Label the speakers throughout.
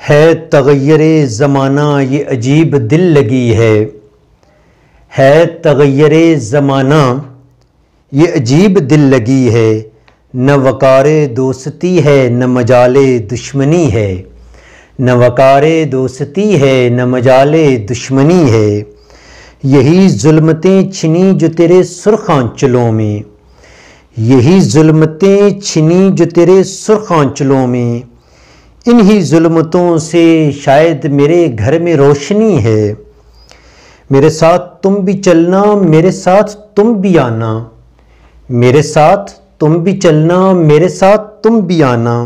Speaker 1: ہے تغیر زمانہ یہ عجیب دل لگی ہے تغیر زمانہ یہ عجیب دل لگی ہے، نہ وقار دوستی ہے نہ مجال دشمنی ہے، نہ وقار دوستی ہے نہ مجال دشمنی ہے۔ یہی ظلمتیں چھنی جو تیرے سرخ آنچلوں میں، یہی ظلمتیں چھنی جو تیرے سرخ آنچلوں میں، انہی ظلمتوں سے شاید میرے گھر میں روشنی ہے۔ میرے ساتھ تم بھی چلنا، میرے ساتھ تم بھی آنا، میرے ساتھ تم بھی چلنا، میرے ساتھ تم بھی آنا،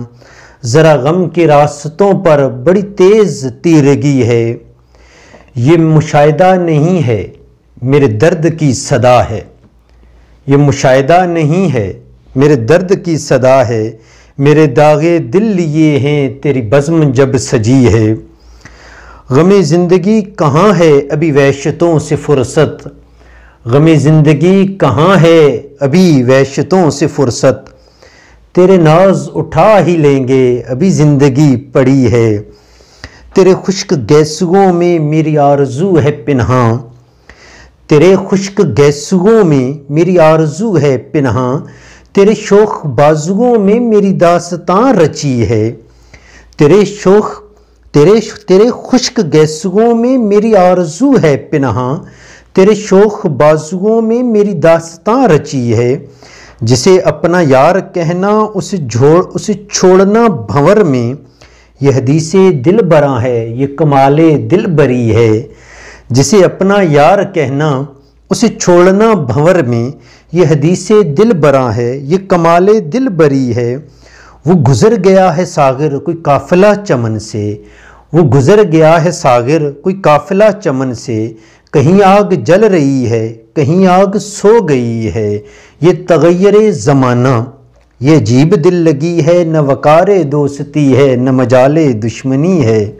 Speaker 1: ذرا غم کے راستوں پر بڑی تیز تیرگی ہے۔ یہ مشاہدہ نہیں ہے میرے درد کی صدا ہے، یہ مشاہدہ نہیں ہے میرے درد کی صدا ہے، میرے داغے دل لیے ہیں تیری بزم جب سجی ہے۔ غم زندگی کہاں ہے ابھی وحشتوں سے فرصت، غم زندگی کہاں ہے ابھی وحشتوں سے فرصت، تیرے ناز اٹھا ہی لیں گے ابھی زندگی پڑی ہے۔ تیرے خشک گیسوؤں میں میری آرزو ہے پنہاں، تیرے خشک گیسوؤں میں میری آرزو ہے پنہاں، تیرے شوخ بازوؤں میں میری داستاں رچی ہے۔ تیرے خشک گیسوؤں میں میری آرزو ہے پنہاں، تیرے شوخ بازوؤں میں میری داستاں رچی ہے۔ جسے اپنا یار کہنا اسے چھوڑنا بھنور میں، یہ حدیث دل براں ہے یہ کمال دل بری ہے۔ جسے اپنا یار کہنا اسے چھوڑنا بھنور میں، یہ حدیث دل براں ہے یہ کمال دل بری ہے۔ وہ گزر گیا ہے ساغر کوئی قافلہ چمن سے، وہ گزر گیا ہے ساغر کوئی قافلہ چمن سے، کہیں آگ جل رہی ہے کہیں آگ سو گئی ہے۔ یہ تغیر زمانہ یہ عجیب دل لگی ہے، نہ وقار دوستی ہے نہ مجال دشمنی ہے۔